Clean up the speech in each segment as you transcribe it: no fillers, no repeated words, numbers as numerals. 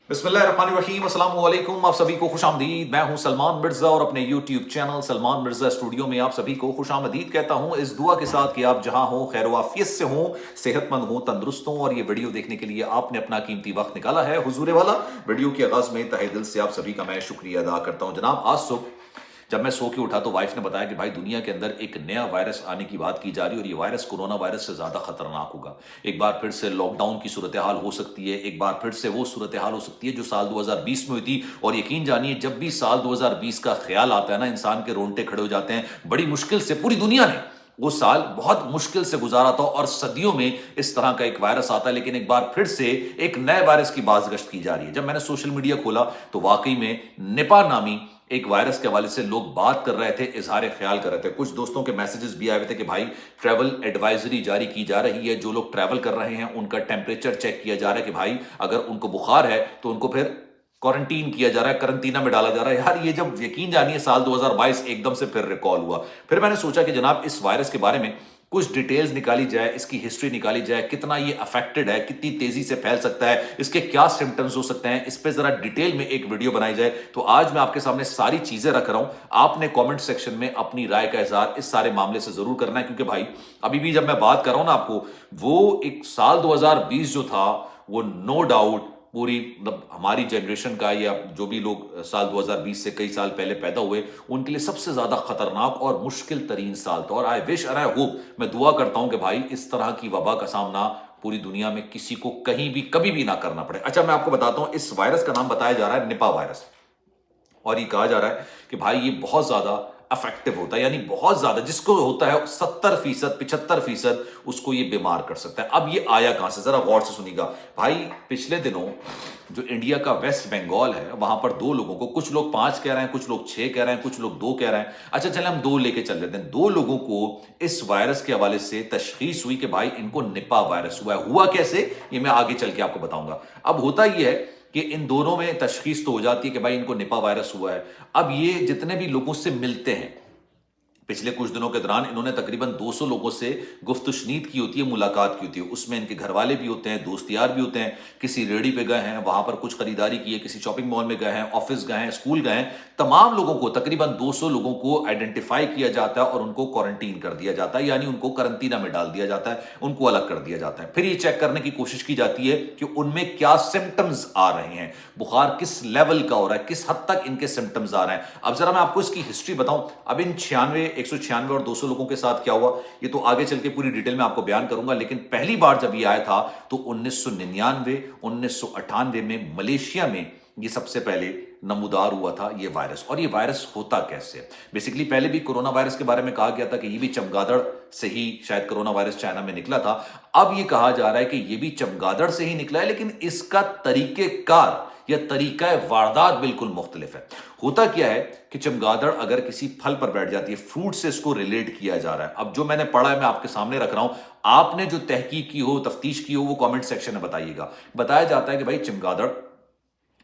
बिस्मिल्लाहिर्रहमानिर्रहीम, अस्सलाम वालेकुम। आप सभी को खुशामदीद। मैं हूं सलमान मिर्जा और अपने YouTube channel Salman Mirza studio में आप सभी को खुशामदीद कहता हूं, इस दुआ के साथ कि आप जहां हो खैर वाफियत से हो, सेहतमंद हो, तंदुरुस्त हो। और ये वीडियो देखने के लिए आपने अपना कीमती वक्त निकाला है हुजूर वाला। वीडियो के आगाज में तहे दिल से आप सभी का मैं शुक्रिया अदा करता हूं। जनाब, आज सुबह जब मैं सो के उठा तो वाइफ ने बताया कि भाई दुनिया के अंदर एक नया वायरस आने की बात की जा रही है और ये वायरस कोरोना वायरस से ज़्यादा खतरनाक होगा। एक बार फिर से लॉकडाउन की सूरत हाल हो सकती है, एक बार फिर से वो सूरत हाल हो सकती है जो साल 2020 में हुई थी। और यकीन जानिए, जब भी साल 2020 का ख्याल आता है ना, इंसान के रोंगटे खड़े हो जाते हैं। बड़ी मुश्किल से पूरी दुनिया ने वो साल बहुत मुश्किल से गुजारा था और सदियों में इस तरह का एक वायरस आता है, लेकिन एक बार फिर से एक नए वायरस की बाज़गश्त की जा रही है। जब मैंने सोशल मीडिया खोला तो वाकई में निपा नामी एक वायरस के हवाले से लोग बात कर रहे थे, इजहार ख्याल कर रहे थे। कुछ दोस्तों के मैसेजेस भी आए हुए थे कि भाई ट्रैवल एडवाइजरी जारी की जा रही है, जो लोग ट्रैवल कर रहे हैं उनका टेम्परेचर चेक किया जा रहा है कि भाई अगर उनको बुखार है तो उनको फिर क्वारंटीन किया जा रहा है, करंटीना में डाला जा रहा है। यार ये जब यकीन जानिए साल 2022 एकदम से फिर रिकॉल हुआ। फिर मैंने सोचा कि जनाब इस वायरस के बारे में कुछ डिटेल्स निकाली जाए, इसकी हिस्ट्री निकाली जाए, कितना ये अफेक्टेड है, कितनी तेजी से फैल सकता है, इसके क्या सिम्टम्स हो सकते हैं, इस पे जरा डिटेल में एक वीडियो बनाई जाए। तो आज मैं आपके सामने सारी चीजें रख रहा हूं। आपने कमेंट सेक्शन में अपनी राय का इजहार इस सारे मामले से जरूर करना है, क्योंकि भाई अभी भी जब मैं बात कर रहा हूं ना आपको, वो एक साल 2020 जो था वो नो डाउट पूरी मतलब हमारी जनरेशन का या जो भी लोग साल 2020 से कई साल पहले पैदा हुए उनके लिए सबसे ज्यादा खतरनाक और मुश्किल तरीन साल था। और आई विश और आई होप, मैं दुआ करता हूं कि भाई इस तरह की वबा का सामना पूरी दुनिया में किसी को कहीं भी कभी भी ना करना पड़े। अच्छा, मैं आपको बताता हूं, इस वायरस का नाम बताया जा रहा है निपा वायरस। और ये कहा जा रहा है कि भाई ये बहुत ज्यादा अफेक्टिव होता है, यानी बहुत ज्यादा जिसको होता है 70% 75% उसको ये बीमार कर सकता है। अब ये आया कहां से, जरा गौर से सुनिएगा। भाई पिछले दिनों जो इंडिया का वेस्ट बंगाल है वहां पर दो लोगों को, कुछ लोग 5 कह रहे हैं, कुछ लोग 6 कह रहे हैं, कुछ लोग 2 कह रहे हैं। अच्छा चले हम 2 लेके चल लेते हैं। 2 लोगों को इस वायरस के हवाले से तशखीस हुई कि भाई इनको निपा वायरस हुआ है। हुआ कैसे ये मैं आगे चल के आपको बताऊंगा। अब होता यह है कि इन दोनों में तशखीस तो हो जाती है कि भाई इनको निपा वायरस हुआ है। अब ये जितने भी लोगों से मिलते हैं, पिछले कुछ दिनों के दौरान इन्होंने तकरीबन 200 लोगों से गुफ्तशनीद की होती है, मुलाकात की होती है। उसमें इनके घर वाले भी होते हैं, दोस्त यार भी होते हैं। किसी रेडी पे गए हैं, वहां पर कुछ खरीदारी की है, किसी शॉपिंग मॉल में गए हैं, ऑफिस गए हैं, स्कूल गए हैं। तमाम लोगों को, तकरीबन 200 लोगों को आइडेंटिफाई किया जाता है और उनको क्वारंटीन कर दिया जाता है, यानी उनको करंटीना में डाल दिया जाता है, उनको अलग कर दिया जाता है। फिर ये चेक करने की कोशिश की जाती है कि उनमें क्या सिम्टम्स आ रहे हैं, बुखार किस लेवल का हो रहा है, किस हद तक इनके सिम्टम्स आ रहे हैं। अब जरा मैं आपको इसकी हिस्ट्री बताऊं। अब इन 196 और 200 लोगों के साथ क्या हुआ ये तो आगे चल के पूरी डिटेल में आपको बयान करूंगा, लेकिन पहली बार जब ये आया था तो 1999 1998 में मलेशिया में ये सबसे पहले नमूदार हुआ था ये वायरस। और ये वायरस होता कैसे है, बेसिकली पहले भी कोरोना वायरस के बारे में कहा गया था कि ये भी चमगादड़ से ही शायद कोरोना वायरस चाइना में निकला था। अब ये कहा जा रहा है कि ये भी चमगादड़ से ही निकला है, लेकिन इसका तरीकेकार या तरीका वारदात बिल्कुल मुख्तलिफ है। होता क्या है कि चमगादड़ अगर किसी फल पर बैठ जाती है, फ्रूट से इसको रिलेट किया जा रहा है। अब जो मैंने पढ़ा है मैं आपके सामने रख रहा हूं, आपने जो तहकीक की हो, तफ्तीश की हो, वो कमेंट सेक्शन में बताइएगा। बताया जाता है कि भाई चमगादड़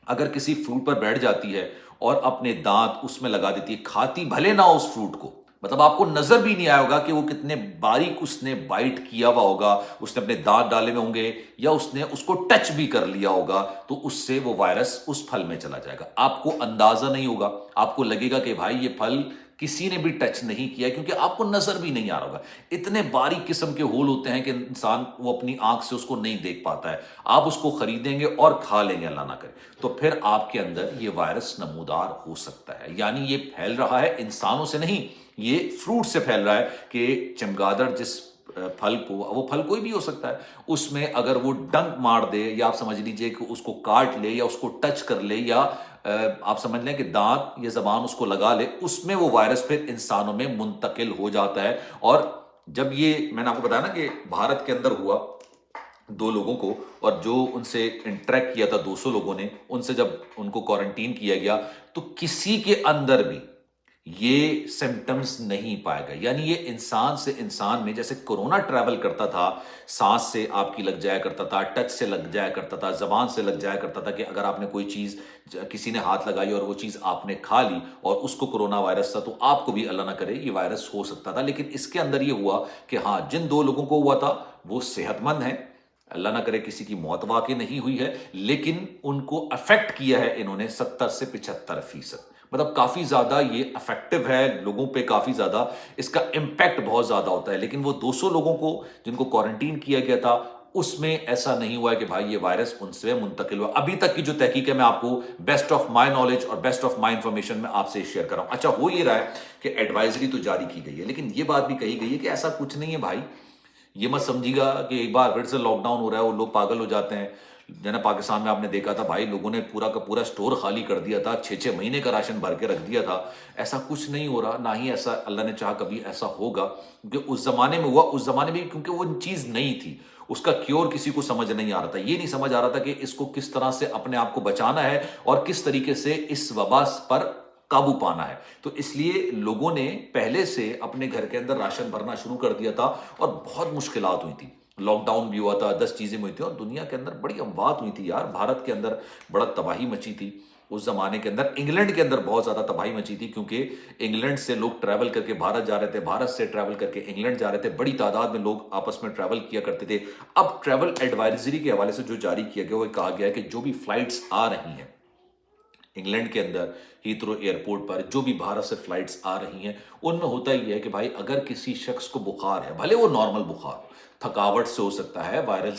अगर किसी फ्रूट पर बैठ जाती है और अपने दांत उसमें लगा देती है, खाती भले ना हो उस फ्रूट को, मतलब आपको नजर भी नहीं आया होगा कि वो कितने बारीक उसने बाइट किया हुआ होगा, उसने अपने दांत डाले हुए होंगे या उसने उसको टच भी कर लिया होगा, तो उससे वो वायरस उस फल में चला जाएगा। आपको अंदाजा नहीं होगा, आपको लगेगा कि भाई ये फल किसी ने भी टच नहीं किया, क्योंकि आपको नजर भी नहीं आ रहा होगा। इतने बारीक किस्म के होल होते हैं कि इंसान वो अपनी आंख से उसको नहीं देख पाता है। आप उसको खरीदेंगे और खा लेंगे, अल्लाह ना करे, तो फिर आपके अंदर ये वायरस नमूदार हो सकता है। यानी ये फैल रहा है इंसानों से नहीं, ये फ्रूट से फैल रहा है कि चमगादड़ जिस फल को, वो फल कोई भी हो सकता है, उसमें अगर वो डंक मार दे या आप समझ लीजिए कि उसको काट ले या उसको टच कर ले या आप समझ लें कि दांत या जबान उसको लगा ले, उसमें वो वायरस फिर इंसानों में मुंतकिल हो जाता है। और जब ये मैंने आपको बताया ना कि भारत के अंदर हुआ 2 लोगों को, और जो उनसे इंटरेक्ट किया था 200 लोगों ने, उनसे जब उनको क्वारंटीन किया गया तो किसी के अंदर भी ये सिम्टम्स नहीं पाएगा। यानी ये इंसान से इंसान में, जैसे कोरोना ट्रैवल करता था, सांस से आपकी लग जाया करता था, टच से लग जाया करता था, जबान से लग जाया करता था कि अगर आपने कोई चीज किसी ने हाथ लगाई और वो चीज आपने खा ली और उसको कोरोना वायरस था, तो आपको भी अल्लाह ना करे ये वायरस हो सकता था। लेकिन इसके अंदर ये हुआ कि हाँ, जिन 2 लोगों को हुआ था वो सेहतमंद हैं, اللہ نہ کرے کسی کی موت واقع نہیں ہوئی ہے، لیکن ان کو افیکٹ کیا ہے انہوں نے 70 سے 75%۔ مطلب کافی زیادہ یہ افیکٹو ہے لوگوں پہ، کافی زیادہ اس کا امپیکٹ بہت زیادہ ہوتا ہے۔ لیکن وہ 200 لوگوں کو جن کو کوارنٹین کیا گیا تھا، اس میں ایسا نہیں ہوا ہے کہ بھائی یہ وائرس ان سے منتقل ہوا۔ ابھی تک کی جو تحقیق ہے، میں آپ کو بیسٹ آف مائی نالج اور بیسٹ آف مائی انفارمیشن میں آپ سے شیئر کر رہا ہوں۔ اچھا، ہو یہ رہا ہے کہ ایڈوائزری تو جاری کی گئی ہے، لیکن یہ بات بھی کہی گئی ہے کہ ایسا کچھ نہیں ہے بھائی، یہ مت سمجھیے گا کہ ایک بار پھر سے لاک ڈاؤن ہو رہا ہے اور لوگ پاگل ہو جاتے ہیں۔ جو نا پاکستان میں آپ نے دیکھا تھا بھائی، لوگوں نے پورا کا پورا سٹور خالی کر دیا تھا، 6 مہینے کا راشن بھر کے رکھ دیا تھا۔ ایسا کچھ نہیں ہو رہا، نہ ہی ایسا اللہ نے چاہا کبھی ایسا ہوگا، کیونکہ اس زمانے میں ہوا، اس زمانے میں کیونکہ وہ چیز نہیں تھی، اس کا کیور کسی کو سمجھ نہیں آ رہا تھا۔ یہ نہیں سمجھ آ رہا تھا کہ اس کو کس طرح سے اپنے آپ کو بچانا ہے اور کس طریقے سے اس وبا پر قابو پانا ہے۔ تو اس لیے لوگوں نے پہلے سے اپنے گھر کے اندر راشن بھرنا شروع کر دیا تھا اور بہت مشکلات ہوئی تھی۔ لاک ڈاؤن بھی ہوا تھا، 10 چیزیں ہوئی تھیں اور دنیا کے اندر بڑی اموات ہوئی تھی یار، بھارت کے اندر بڑا تباہی مچی تھی اس زمانے کے اندر۔ انگلینڈ کے اندر بہت زیادہ تباہی مچی تھی، کیونکہ انگلینڈ سے لوگ ٹریول کر کے بھارت جا رہے تھے، بھارت سے ٹریول کر کے انگلینڈ جا رہے تھے، بڑی تعداد میں لوگ آپس میں ٹریول کیا کرتے تھے۔ اب ٹریول ایڈوائزری کے حوالے سے جو جاری کیا گیا، وہ کہا گیا ہے کہ جو بھی فلائٹس آ رہی ہیں انگلینڈ کے اندر ہیتھرو ایئرپورٹ پر، جو بھی بھارت سے فلائٹس آ رہی ہیں، ان میں ہوتا ہی ہے کہ بھائی اگر کسی شخص کو بخار ہے، بھلے وہ نارمل بخار ہو، تھکاوٹ سے ہو سکتا ہے، وائرل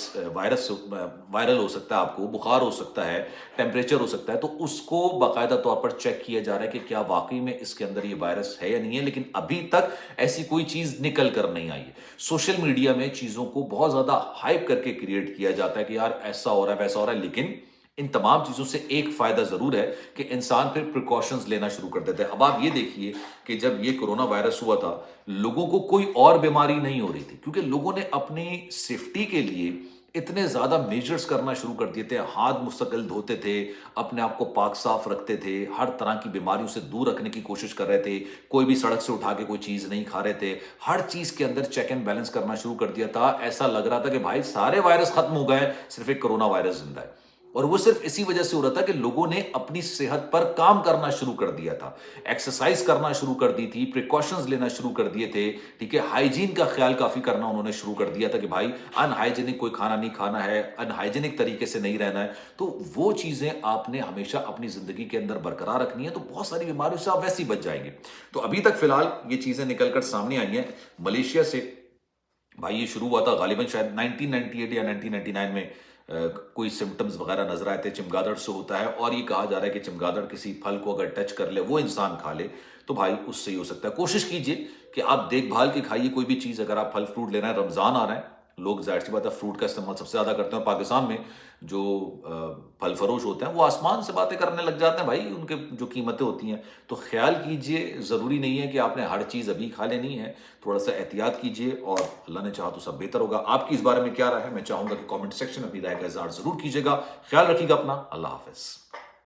ہو سکتا ہے، آپ کو بخار ہو سکتا ہے، ٹیمپریچر ہو سکتا ہے، تو اس کو باقاعدہ طور پر چیک کیا جا رہا ہے کہ کیا واقعی میں اس کے اندر یہ وائرس ہے یا نہیں ہے۔ لیکن ابھی تک ایسی کوئی چیز نکل کر نہیں آئی ہے۔ سوشل میڈیا میں چیزوں کو بہت زیادہ ہائپ کر کے کریٹ کیا جاتا ہے کہ یار ایسا ہو رہا ہے، ویسا ہو رہا ہے، لیکن ان تمام چیزوں سے ایک فائدہ ضرور ہے کہ انسان پھر پریکاشنز لینا شروع کر دیتے ہیں۔ اب آپ یہ دیکھیے کہ جب یہ کرونا وائرس ہوا تھا، لوگوں کو کوئی اور بیماری نہیں ہو رہی تھی، کیونکہ لوگوں نے اپنی سیفٹی کے لیے اتنے زیادہ میجرز کرنا شروع کر دیے تھے، ہاتھ مستقل دھوتے تھے، اپنے آپ کو پاک صاف رکھتے تھے، ہر طرح کی بیماریوں سے دور رکھنے کی کوشش کر رہے تھے، کوئی بھی سڑک سے اٹھا کے کوئی چیز نہیں کھا رہے تھے، ہر چیز کے اندر چیک اینڈ بیلنس کرنا شروع کر دیا تھا۔ ایسا لگ رہا تھا کہ بھائی سارے وائرس ختم ہو گئے، صرف ایک کرونا وائرس زندہ ہے۔ اور وہ صرف اسی وجہ سے ہو رہا تھا کہ لوگوں نے اپنی صحت پر کام کرنا شروع کر دیا تھا، ایکسرسائز کرنا شروع کر دی تھی، پریکاشنز لینا شروع کر دیے تھے، ٹھیک ہے، ہائیجین کا خیال کافی کرنا انہوں نے شروع کر دیا تھا کہ بھائی ان ہائیجینک کوئی کھانا نہیں کھانا ہے، ان ہائیجینک طریقے سے نہیں رہنا ہے۔ تو وہ چیزیں آپ نے ہمیشہ اپنی زندگی کے اندر برقرار رکھنی ہے، تو بہت ساری بیماریوں سے آپ ویسے ہی بچ جائیں گے۔ تو ابھی تک فی الحال یہ چیزیں نکل کر سامنے آئی ہیں ملیشیا سے۔ بھائی یہ شروع ہوا تھا غالباً شاید 1998 یا 1999 میں، کوئی سمٹمز وغیرہ نظر آئے تھے، چمگادڑ سے ہوتا ہے، اور یہ کہا جا رہا ہے کہ چمگادڑ کسی پھل کو اگر ٹچ کر لے، وہ انسان کھا لے تو بھائی اس سے ہی ہو سکتا ہے۔ کوشش کیجئے کہ آپ دیکھ بھال کے کھائیے کوئی بھی چیز۔ اگر آپ پھل فروٹ لے رہے ہیں، رمضان آ رہا ہے، لوگ ظاہر سی بات ہے فروٹ کا استعمال سب سے زیادہ کرتے ہیں، اور پاکستان میں جو پھل فروش ہوتے ہیں وہ آسمان سے باتیں کرنے لگ جاتے ہیں بھائی، ان کے جو قیمتیں ہوتی ہیں۔ تو خیال کیجئے، ضروری نہیں ہے کہ آپ نے ہر چیز ابھی کھا لینی ہے، تھوڑا سا احتیاط کیجئے، اور اللہ نے چاہا تو سب بہتر ہوگا۔ آپ کی اس بارے میں کیا رائے ہے؟ میں چاہوں گا کہ کامنٹ سیکشن میں اپنی رائے کا اظہار ضرور کیجئے گا۔ خیال رکھیے گا اپنا، اللہ حافظ۔